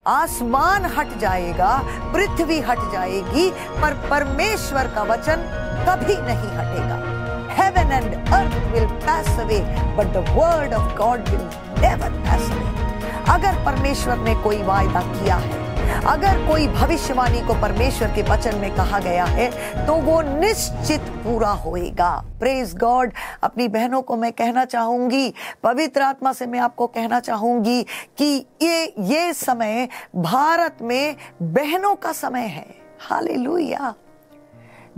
आसमान हट जाएगा, पृथ्वी हट जाएगी, पर परमेश्वर का वचन कभी नहीं हटेगा। Heaven and earth will pass away, but the word of God will never pass away। अगर परमेश्वर ने कोई वायदा किया है, अगर कोई भविष्यवाणी को परमेश्वर के वचन में कहा गया है, तो वो निश्चित पूरा होएगा। Praise God. अपनी बहनों को मैं कहना चाहूंगी, पवित्र आत्मा से मैं आपको कहना चाहूंगी कि ये समय भारत में बहनों का समय है। हालेलुया।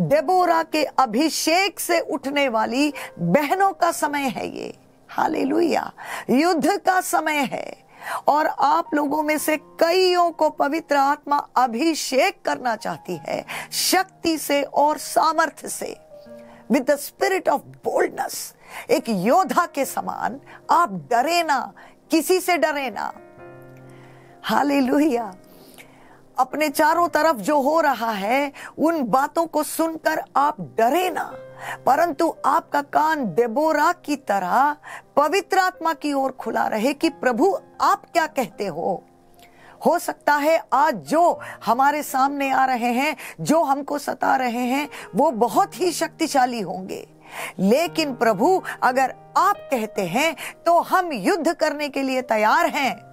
देबोरा के अभिषेक से उठने वाली बहनों का समय है ये। हालेलुया। युद्ध का समय है और आप लोगों में से कईयों को पवित्र आत्मा अभिषेक करना चाहती है, शक्ति से और सामर्थ्य से, with the spirit of boldness. एक योद्धा के समान आप डरे ना, किसी से डरे ना। हालेलुया। अपने चारों तरफ जो हो रहा है उन बातों को सुनकर आप डरे ना, परंतु आपका कान देबोरा की तरह पवित्र आत्मा की ओर खुला रहे कि प्रभु आप क्या कहते हो सकता है आज जो हमारे सामने आ रहे हैं, जो हमको सता रहे हैं, वो बहुत ही शक्तिशाली होंगे, लेकिन प्रभु अगर आप कहते हैं तो हम युद्ध करने के लिए तैयार हैं,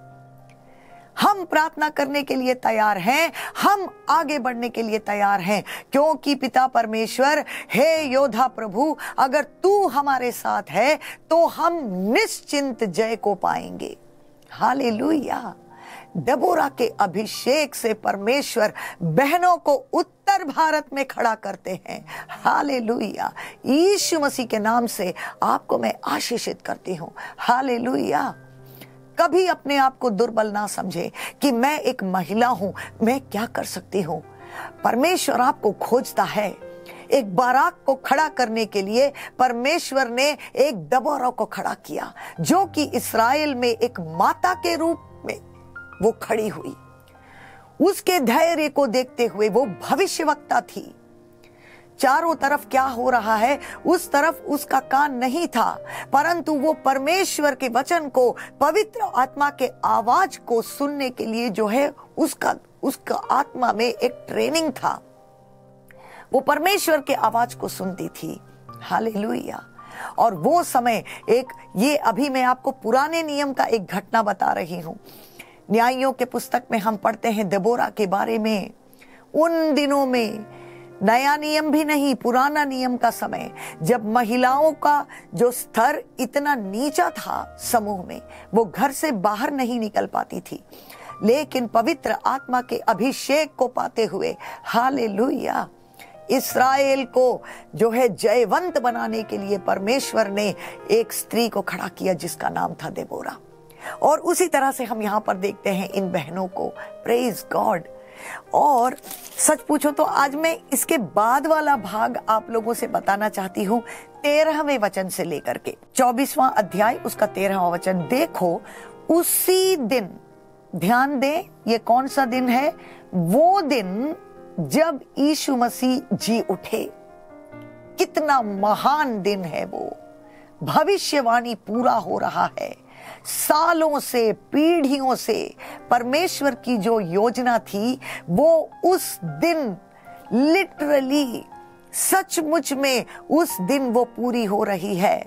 हम प्रार्थना करने के लिए तैयार हैं, हम आगे बढ़ने के लिए तैयार हैं, क्योंकि पिता परमेश्वर, हे योद्धा प्रभु, अगर तू हमारे साथ है तो हम निश्चिंत जय को पाएंगे। हालेलुया। देबोरा के अभिषेक से परमेश्वर बहनों को उत्तर भारत में खड़ा करते हैं। हालेलुया। यीशु मसीह के नाम से आपको मैं आशीषित करती हूँ। हालेलुया। कभी अपने आप को दुर्बल ना समझे कि मैं एक महिला हूं, मैं क्या कर सकती हूं। परमेश्वर आपको खोजता है। एक बाराक को खड़ा करने के लिए परमेश्वर ने एक देबोरा को खड़ा किया, जो कि इस्राएल में एक माता के रूप में वो खड़ी हुई। उसके धैर्य को देखते हुए वो भविष्यवक्ता थी। चारों तरफ क्या हो रहा है उस तरफ उसका कान नहीं था, परंतु वो परमेश्वर के वचन को, पवित्र आत्मा के आवाज को सुनने के लिए जो है उसका आत्मा में एक ट्रेनिंग था। वो परमेश्वर के आवाज को सुनती थी। हालेलुया। और वो समय ये अभी मैं आपको पुराने नियम का एक घटना बता रही हूं। न्यायियों के पुस्तक में हम पढ़ते हैं देबोरा के बारे में। उन दिनों में नया नियम भी नहीं, पुराना नियम का समय, जब महिलाओं का जो स्तर इतना नीचा था समूह में, वो घर से बाहर नहीं निकल पाती थी, लेकिन पवित्र आत्मा के अभिषेक को पाते हुए, हालेलुया, इस्राएल को जो है जयवंत बनाने के लिए परमेश्वर ने एक स्त्री को खड़ा किया जिसका नाम था देबोरा। और उसी तरह से हम यहाँ पर देखते हैं इन बहनों को। Praise God. और सच पूछो तो आज मैं इसके बाद वाला भाग आप लोगों से बताना चाहती हूँ, 13वें वचन से लेकर के 24वां अध्याय उसका 13वां वचन। देखो उसी दिन, ध्यान दें ये कौन सा दिन है, वो दिन जब यीशु मसीह जी उठे। कितना महान दिन है वो। भविष्यवाणी पूरा हो रहा है। सालों से, पीढ़ियों से परमेश्वर की जो योजना थी वो उस दिन लिटरली, सचमुच में उस दिन वो पूरी हो रही है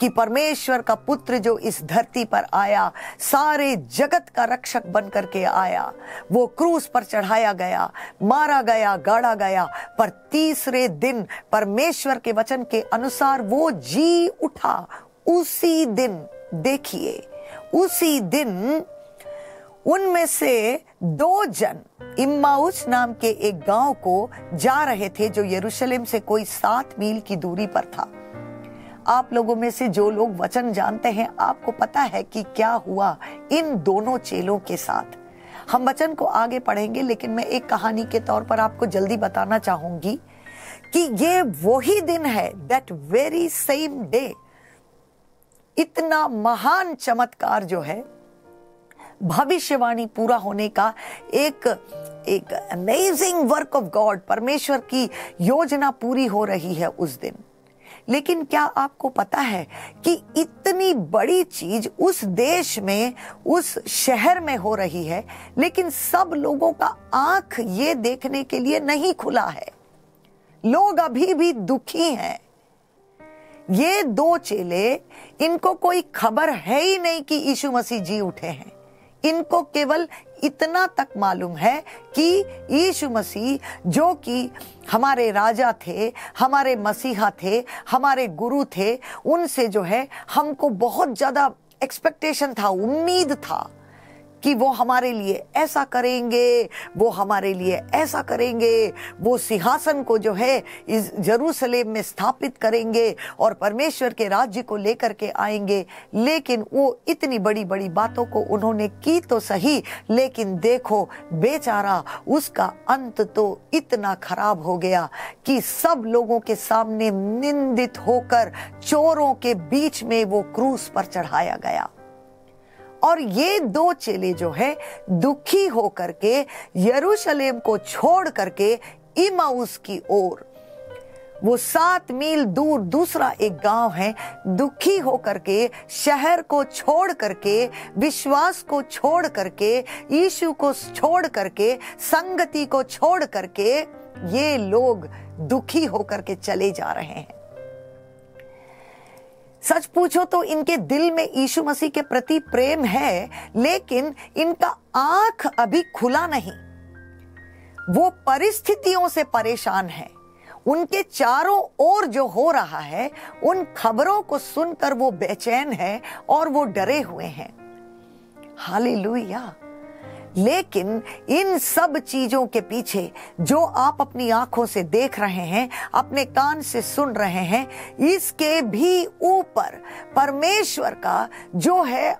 कि परमेश्वर का पुत्र जो इस धरती पर आया, सारे जगत का रक्षक बन करके आया। वो क्रूस पर चढ़ाया गया, मारा गया, गाड़ा गया, पर तीसरे दिन परमेश्वर के वचन के अनुसार वो जी उठा। उसी दिन, देखिए उसी दिन उनमें से 2 जन इम्माउस नाम के एक गांव को जा रहे थे जो यरूशलेम से कोई 7 मील की दूरी पर था। आप लोगों में से जो लोग वचन जानते हैं, आपको पता है कि क्या हुआ इन दोनों चेलों के साथ। हम वचन को आगे पढ़ेंगे, लेकिन मैं एक कहानी के तौर पर आपको जल्दी बताना चाहूंगी कि ये वही दिन है, दैट वेरी सेम डे। इतना महान चमत्कार जो है, भविष्यवाणी पूरा होने का एक अमेजिंग वर्क ऑफ गॉड, परमेश्वर की योजना पूरी हो रही है उस दिन। लेकिन क्या आपको पता है कि इतनी बड़ी चीज उस देश में, उस शहर में हो रही है, लेकिन सब लोगों का आंख ये देखने के लिए नहीं खुला है। लोग अभी भी दुखी हैं। ये दो चेले, इनको कोई खबर है ही नहीं कि यीशु मसीह जी उठे हैं। इनको केवल इतना तक मालूम है कि यीशु मसीह जो कि हमारे राजा थे, हमारे मसीहा थे, हमारे गुरु थे, उनसे जो है हमको बहुत ज्यादा एक्सपेक्टेशन था, उम्मीद था कि वो हमारे लिए ऐसा करेंगे, वो हमारे लिए ऐसा करेंगे, वो सिंहासन को जो है इस यरूशलेम में स्थापित करेंगे और परमेश्वर के राज्य को लेकर के आएंगे। लेकिन वो इतनी बड़ी बड़ी बातों को उन्होंने की तो सही, लेकिन देखो बेचारा, उसका अंत तो इतना खराब हो गया कि सब लोगों के सामने निंदित होकर चोरों के बीच में वो क्रूस पर चढ़ाया गया। और ये दो चेले जो है दुखी होकर के यरूशलेम को छोड़ करके इमाउस की ओर, वो 7 मील दूर दूसरा एक गांव है, दुखी होकर के शहर को छोड़ करके, विश्वास को छोड़ करके, यीशु को छोड़ करके, संगति को छोड़ करके ये लोग दुखी होकर के चले जा रहे हैं। सच पूछो तो इनके दिल में यीशु मसीह के प्रति प्रेम है, लेकिन इनका आंख अभी खुला नहीं। वो परिस्थितियों से परेशान है। उनके चारों ओर जो हो रहा है, उन खबरों को सुनकर वो बेचैन है और वो डरे हुए हैं। हालेलुया। लेकिन इन सब चीजों के पीछे जो आप अपनी आंखों से देख रहे हैं, अपने कान से सुन रहे हैं, इसके भी ऊपर परमेश्वर का जो है,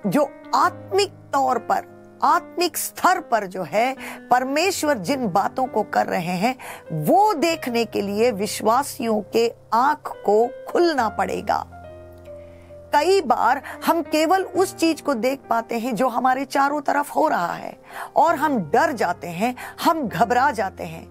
जो आत्मिक तौर पर, आत्मिक स्तर पर जो है परमेश्वर जिन बातों को कर रहे हैं, वो देखने के लिए विश्वासियों के आंख को खुलना पड़ेगा। कई बार हम केवल उस चीज को देख पाते हैं जो हमारे चारों तरफ हो रहा है और हम डर जाते हैं, हम घबरा जाते हैं,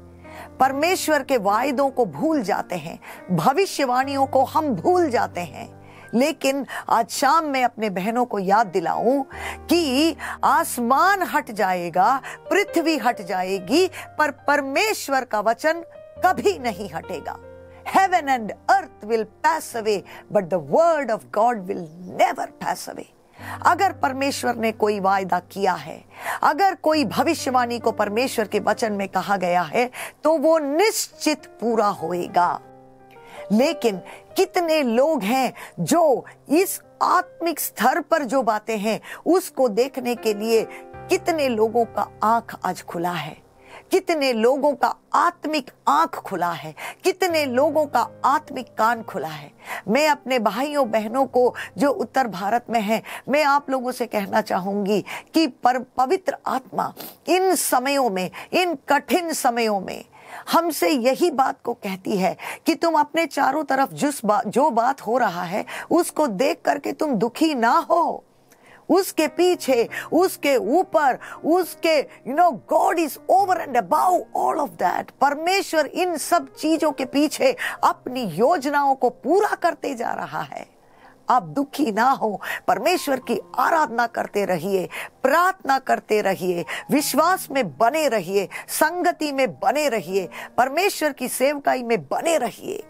परमेश्वर के वायदों को भूल जाते हैं, भविष्यवाणियों को हम भूल जाते हैं। लेकिन आज शाम में अपने बहनों को याद दिलाऊं कि आसमान हट जाएगा, पृथ्वी हट जाएगी, पर परमेश्वर का वचन कभी नहीं हटेगा। Heaven and earth will pass away, but the word of God will never pass away. अगर परमेश्वर ने कोई वायदा किया है, अगर कोई भविष्यवाणी को परमेश्वर के वचन में कहा गया है, तो वो निश्चित पूरा होएगा। लेकिन कितने लोग हैं जो इस आत्मिक स्तर पर जो बातें हैं उसको देखने के लिए, कितने लोगों का आंख आज खुला है, कितने लोगों का आत्मिक आंख खुला है, कितने लोगों का आत्मिक कान खुला है। मैं अपने भाइयों बहनों को जो उत्तर भारत में हैं, मैं आप लोगों से कहना चाहूंगी कि पवित्र आत्मा इन समयों में, इन कठिन समयों में हमसे यही बात को कहती है कि तुम अपने चारों तरफ जो बात हो रहा है उसको देख करके तुम दुखी ना हो। उसके पीछे, उसके ऊपर, उसके God is over and above all of that. परमेश्वर इन सब चीजों के पीछे अपनी योजनाओं को पूरा करते जा रहा है। आप दुखी ना हो, परमेश्वर की आराधना करते रहिए, प्रार्थना करते रहिए, विश्वास में बने रहिए, संगति में बने रहिए, परमेश्वर की सेवकाई में बने रहिए।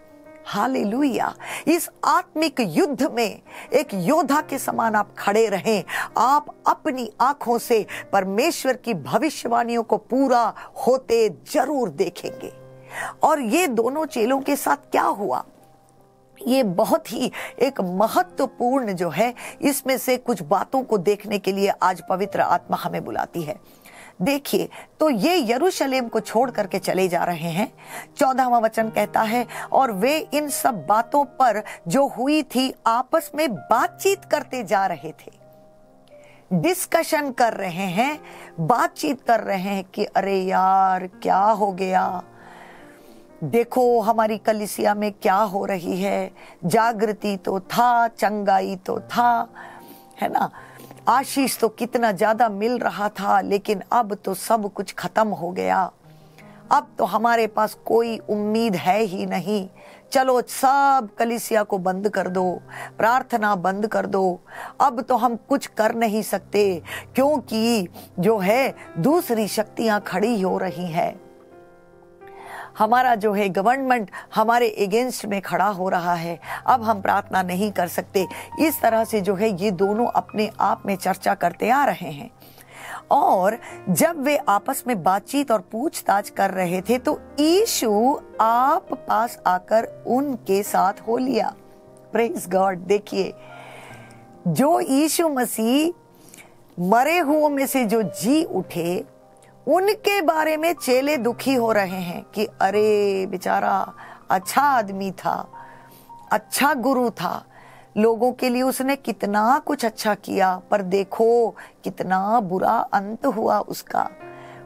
हालेलुया। इस आत्मिक युद्ध में एक योद्धा के समान आप खड़े रहें। आप अपनी आंखों से परमेश्वर की भविष्यवाणियों को पूरा होते जरूर देखेंगे। और ये दोनों चेलों के साथ क्या हुआ, ये बहुत ही एक महत्वपूर्ण जो है, इसमें से कुछ बातों को देखने के लिए आज पवित्र आत्मा हमें बुलाती है। देखिए, तो ये यरूशलेम को छोड़ करके चले जा रहे हैं। 14वां वचन कहता है, और वे इन सब बातों पर जो हुई थी आपस में बातचीत करते जा रहे थे। डिस्कशन कर रहे हैं, बातचीत कर रहे हैं कि अरे यार क्या हो गया, देखो हमारी कलीसिया में क्या हो रही है। जागृति तो था, चंगाई तो था, है ना, आशीष तो कितना ज्यादा मिल रहा था, लेकिन अब तो सब कुछ खत्म हो गया। अब तो हमारे पास कोई उम्मीद है ही नहीं। चलो सब कलीसिया को बंद कर दो, प्रार्थना बंद कर दो, अब तो हम कुछ कर नहीं सकते, क्योंकि जो है दूसरी शक्तियां खड़ी हो रही हैं। हमारा जो है गवर्नमेंट हमारे अगेंस्ट में खड़ा हो रहा है, अब हम प्रार्थना नहीं कर सकते। इस तरह से जो है ये दोनों अपने आप में चर्चा करते आ रहे हैं। और जब वे आपस में बातचीत और पूछताछ कर रहे थे तो यीशु आप पास आकर उनके साथ हो लिया। Praise God. देखिए, जो यीशु मसीह मरे हुओं में से जो जी उठे, उनके बारे में चेले दुखी हो रहे हैं कि अरे बेचारा अच्छा आदमी था, अच्छा गुरु था, लोगों के लिए उसने कितना कुछ अच्छा किया, पर देखो कितना बुरा अंत हुआ उसका।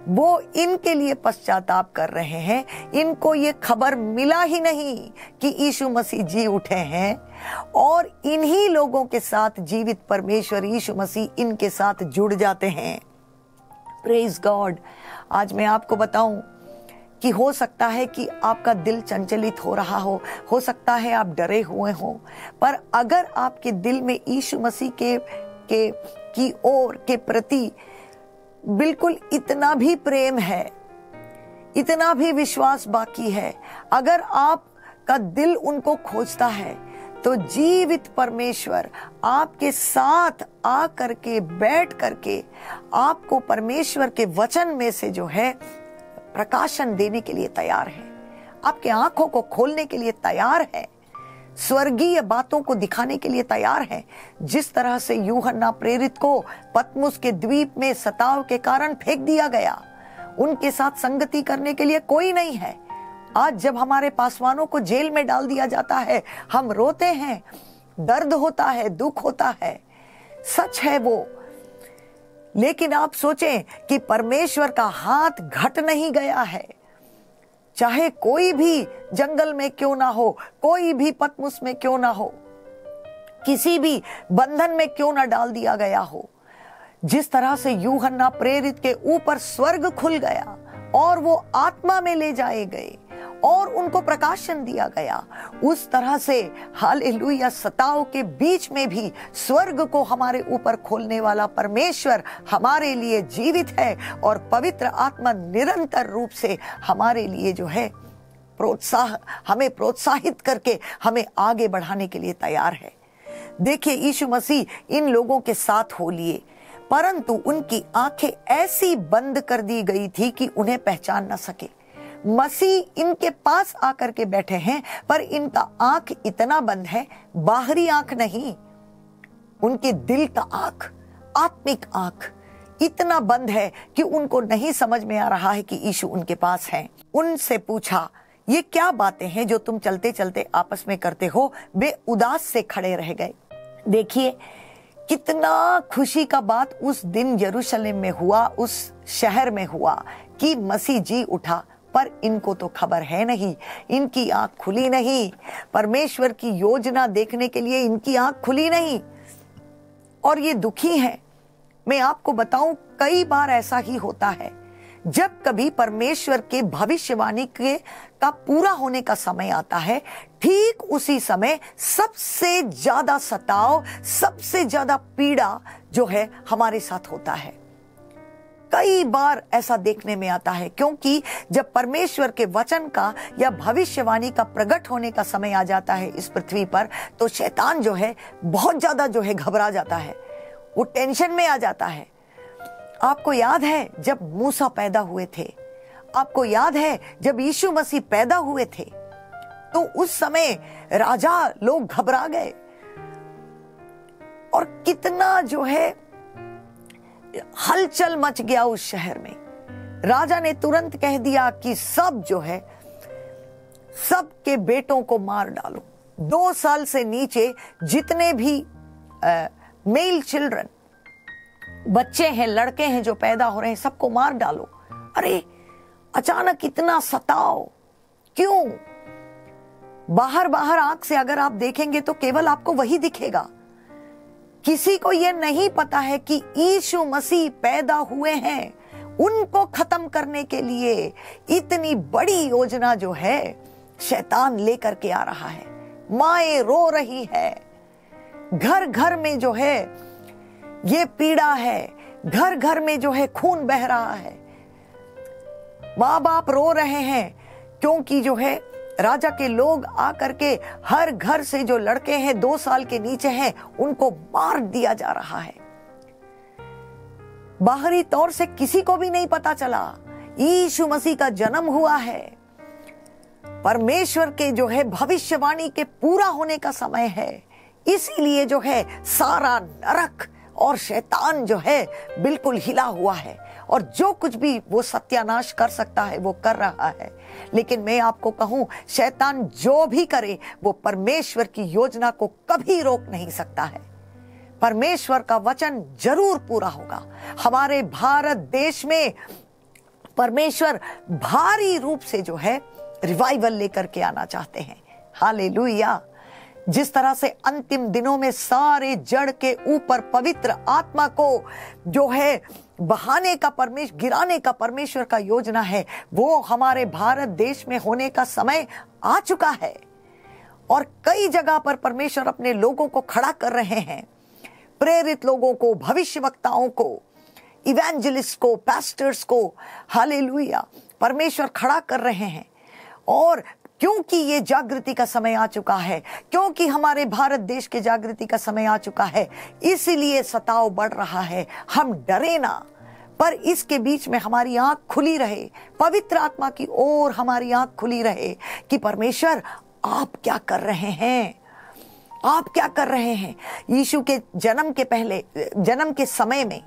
वो इनके लिए पश्चाताप कर रहे हैं। इनको ये खबर मिला ही नहीं कि यीशु मसीह जी उठे हैं, और इन्हीं लोगों के साथ जीवित परमेश्वर यीशु मसीह इनके साथ जुड़ जाते हैं। Praise God. आज मैं आपको बताऊं कि हो सकता है कि आपका दिल चंचलित हो रहा हो सकता है आप डरे हुए हो, पर अगर आपके दिल में यीशु मसीह की ओर के प्रति बिल्कुल इतना भी प्रेम है, इतना भी विश्वास बाकी है, अगर आपका दिल उनको खोजता है, तो जीवित परमेश्वर आपके साथ आ करके बैठ करके आपको परमेश्वर के वचन में से जो है प्रकाशन देने के लिए तैयार है, आपके आंखों को खोलने के लिए तैयार है, स्वर्गीय बातों को दिखाने के लिए तैयार है। जिस तरह से यूहन्ना प्रेरित को पतमुस के द्वीप में सताव के कारण फेंक दिया गया, उनके साथ संगति करने के लिए कोई नहीं है। आज जब हमारे पासवानों को जेल में डाल दिया जाता है, हम रोते हैं, दर्द होता है, दुख होता है, सच है वो। लेकिन आप सोचें कि परमेश्वर का हाथ घट नहीं गया है। चाहे कोई भी जंगल में क्यों ना हो, कोई भी पतमुस में क्यों ना हो, किसी भी बंधन में क्यों ना डाल दिया गया हो, जिस तरह से यूहन्ना प्रेरित के ऊपर स्वर्ग खुल गया और वो आत्मा में ले जाए गए और उनको प्रकाशन दिया गया, उस तरह से हालेलुया सताव के बीच में भी स्वर्ग को हमारे ऊपर खोलने वाला परमेश्वर हमारे लिए जीवित है, और पवित्र आत्मा निरंतर रूप से हमारे लिए जो है हमें प्रोत्साहित करके हमें आगे बढ़ाने के लिए तैयार है। देखिए, यीशु मसीह इन लोगों के साथ हो लिए, परंतु उनकी आंखें ऐसी बंद कर दी गई थी कि उन्हें पहचान न सके। मसीह इनके पास आकर के बैठे हैं, पर इनका आंख इतना बंद है, बाहरी आंख नहीं, उनके दिल का आंख, आत्मिक आंख इतना बंद है कि उनको नहीं समझ में आ रहा है कि यीशु उनके पास है। उनसे पूछा, ये क्या बातें हैं जो तुम चलते चलते आपस में करते हो? वे उदास से खड़े रह गए। देखिए कितना खुशी का बात उस दिन यरूशलेम में हुआ, उस शहर में हुआ कि मसीह जी उठा, पर इनको तो खबर है नहीं, इनकी आंख खुली नहीं, परमेश्वर की योजना देखने के लिए इनकी आंख खुली नहीं, और ये दुखी हैं। मैं आपको बताऊं, कई बार ऐसा ही होता है, जब कभी परमेश्वर के भविष्यवाणी का पूरा होने का समय आता है, ठीक उसी समय सबसे ज्यादा सताव, सबसे ज्यादा पीड़ा जो है हमारे साथ होता है। कई बार ऐसा देखने में आता है, क्योंकि जब परमेश्वर के वचन का या भविष्यवाणी का प्रकट होने का समय आ जाता है इस पृथ्वी पर, तो शैतान जो है बहुत ज्यादा जो है घबरा जाता है, वो टेंशन में आ जाता है। आपको याद है जब मूसा पैदा हुए थे, आपको याद है जब यीशु मसीह पैदा हुए थे, तो उस समय राजा लोग घबरा गए, और कितना जो है हलचल मच गया उस शहर में। राजा ने तुरंत कह दिया कि सब जो है, सबके बेटों को मार डालो, 2 साल से नीचे जितने भी मेल चिल्ड्रन, बच्चे हैं, लड़के हैं जो पैदा हो रहे हैं, सबको मार डालो। अरे अचानक इतना सताव क्यों? बाहर आंख से अगर आप देखेंगे तो केवल आपको वही दिखेगा। किसी को यह नहीं पता है कि यीशु मसीह पैदा हुए हैं, उनको खत्म करने के लिए इतनी बड़ी योजना जो है शैतान लेकर के आ रहा है। माएं रो रही है, घर घर में जो है ये पीड़ा है, घर घर में जो है खून बह रहा है, माँ बाप रो रहे हैं क्योंकि जो है राजा के लोग आकर के हर घर से जो लड़के हैं 2 साल के नीचे हैं उनको मार दिया जा रहा है। बाहरी तौर से किसी को भी नहीं पता चला यीशु मसीह का जन्म हुआ है। परमेश्वर के जो है भविष्यवाणी के पूरा होने का समय है, इसीलिए जो है सारा नरक और शैतान जो है बिल्कुल हिला हुआ है और जो कुछ भी वो सत्यानाश कर सकता है वो कर रहा है। लेकिन मैं आपको कहूं, शैतान जो भी करे वो परमेश्वर की योजना को कभी रोक नहीं सकता है। परमेश्वर का वचन जरूर पूरा होगा। हमारे भारत देश में परमेश्वर भारी रूप से जो है रिवाइवल लेकर के आना चाहते हैं। हालेलुया। जिस तरह से अंतिम दिनों में सारे जड़ के ऊपर पवित्र आत्मा को जो है बहाने का परमेश्वर, गिराने का परमेश्वर का योजना है, वो हमारे भारत देश में होने का समय आ चुका है। और कई जगह पर परमेश्वर अपने लोगों को खड़ा कर रहे हैं, प्रेरित लोगों को, भविष्यवक्ताओं को, इवेंजलिस्ट को, पास्टर्स को। हालेलुया। परमेश्वर खड़ा कर रहे हैं। और क्योंकि ये जागृति का समय आ चुका है, क्योंकि हमारे भारत देश के जागृति का समय आ चुका है, इसीलिए सताव बढ़ रहा है। हम डरे ना, पर इसके बीच में हमारी आंख खुली रहे, पवित्र आत्मा की ओर हमारी आंख खुली रहे कि परमेश्वर आप क्या कर रहे हैं, आप क्या कर रहे हैं। यीशु के जन्म के पहले, जन्म के समय में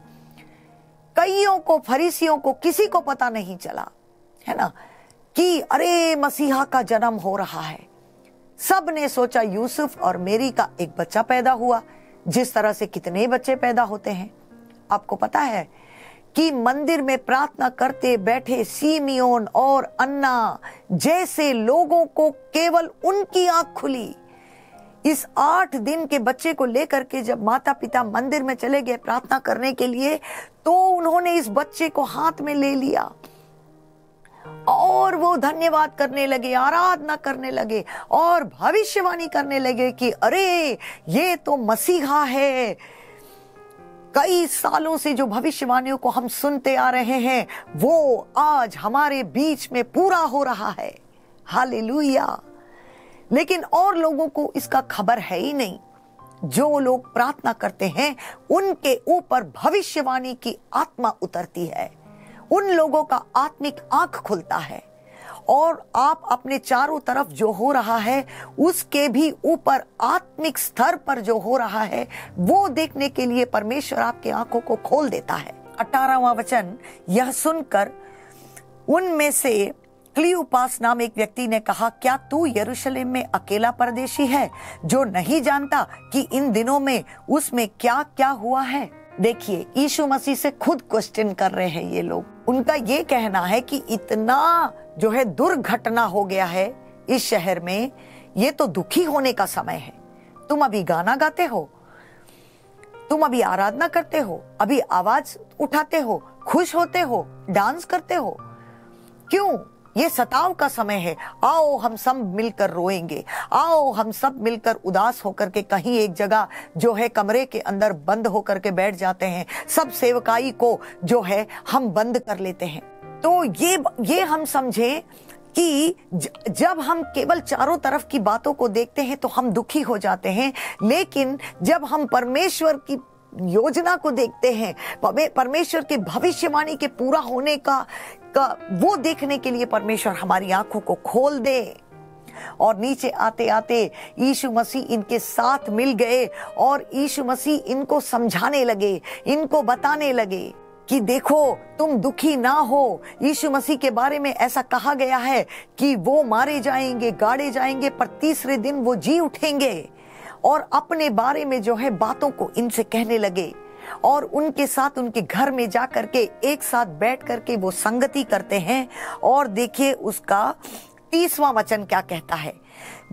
कईयों को, फरीसियों को, किसी को पता नहीं चला, है ना, कि अरे मसीहा का जन्म हो रहा है। सब ने सोचा यूसुफ और मेरी का एक बच्चा पैदा हुआ, जिस तरह से कितने बच्चे पैदा होते हैं। आपको पता है कि मंदिर में प्रार्थना करते बैठे सिमियोन और अन्ना जैसे लोगों को केवल उनकी आंख खुली। इस 8 दिन के बच्चे को लेकर के जब माता पिता मंदिर में चले गए प्रार्थना करने के लिए, तो उन्होंने इस बच्चे को हाथ में ले लिया और वो धन्यवाद करने लगे, आराधना करने लगे और भविष्यवाणी करने लगे कि अरे ये तो मसीहा है। कई सालों से जो भविष्यवाणियों को हम सुनते आ रहे हैं वो आज हमारे बीच में पूरा हो रहा है। हालेलुया। लेकिन और लोगों को इसका खबर है ही नहीं। जो लोग प्रार्थना करते हैं उनके ऊपर भविष्यवाणी की आत्मा उतरती है, उन लोगों का आत्मिक आंख खुलता है और आप अपने चारों तरफ जो हो रहा है उसके भी ऊपर आत्मिक स्तर पर जो हो रहा है वो देखने के लिए परमेश्वर आपकी आंखों को खोल देता है। 18वां वचन, यह सुनकर उनमें से क्लियोपास नाम एक व्यक्ति ने कहा, क्या तू यरूशलेम में अकेला परदेशी है जो नहीं जानता कि इन दिनों में उसमें क्या क्या हुआ है। देखिए, यीशु मसीह से खुद क्वेश्चन कर रहे हैं ये लोग। उनका ये कहना है कि इतना जो है दुर्घटना हो गया है इस शहर में, ये तो दुखी होने का समय है। तुम अभी गाना गाते हो, तुम अभी आराधना करते हो, अभी आवाज उठाते हो, खुश होते हो, डांस करते हो, क्यों? ये सताव का समय है। आओ हम सब मिलकर रोएंगे, आओ हम सब मिलकर उदास होकर के कहीं एक जगह जो है कमरे के अंदर बंद होकर के बैठ जाते हैं। सब सेवकाई को जो है हम बंद कर लेते हैं। तो ये हम समझें कि जब हम केवल चारों तरफ की बातों को देखते हैं तो हम दुखी हो जाते हैं, लेकिन जब हम परमेश्वर की योजना को देखते हैं, परमेश्वर के भविष्यवाणी के पूरा होने का वो देखने के लिए परमेश्वर हमारी आंखों को खोल दे। और नीचे आते आते यीशु मसीह इनके साथ मिल गए और यीशु मसीह इनको समझाने लगे, इनको बताने लगे कि देखो तुम दुखी ना हो। यीशु मसीह के बारे में ऐसा कहा गया है कि वो मारे जाएंगे, गाड़े जाएंगे, पर तीसरे दिन वो जी उठेंगे। और अपने बारे में जो है बातों को इनसे कहने लगे और उनके साथ उनके घर में जा करके एक साथ बैठ करके वो संगति करते हैं। और देखिए उसका 30वां वचन क्या कहता है।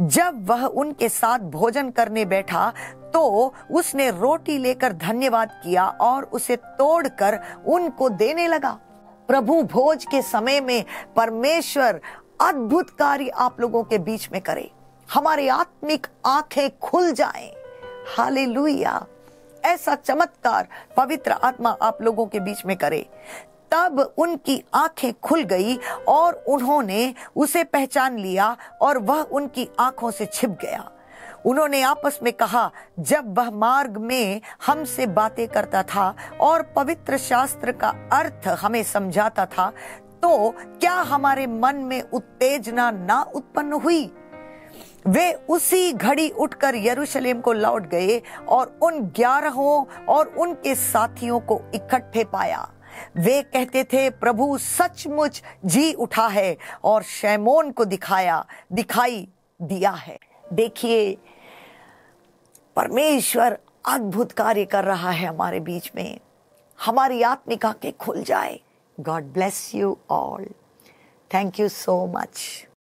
जब वह उनके साथ भोजन करने बैठा तो उसने रोटी लेकर धन्यवाद किया और उसे तोड़कर उनको देने लगा। प्रभु भोज के समय में परमेश्वर अद्भुत कार्य आप लोगों के बीच में करे, हमारी आत्मिक आंखें खुल जाएं। हालेलुया, ऐसा चमत्कार पवित्र आत्मा आप लोगों के बीच में करे। तब उनकी आंखें खुल गई और उन्होंने उसे पहचान लिया और वह उनकी आंखों से छिप गया। उन्होंने आपस में कहा, जब वह मार्ग में हमसे बातें करता था और पवित्र शास्त्र का अर्थ हमें समझाता था, तो क्या हमारे मन में उत्तेजना ना उत्पन्न हुई? वे उसी घड़ी उठकर यरूशलेम को लौट गए और उन 11 और उनके साथियों को इकट्ठे पाया। वे कहते थे, प्रभु सचमुच जी उठा है और शैमोन को दिखाई दिया है। देखिए, परमेश्वर अद्भुत कार्य कर रहा है हमारे बीच में, हमारी आत्मिक आंखें खुल जाए। God bless you all. Thank you so much.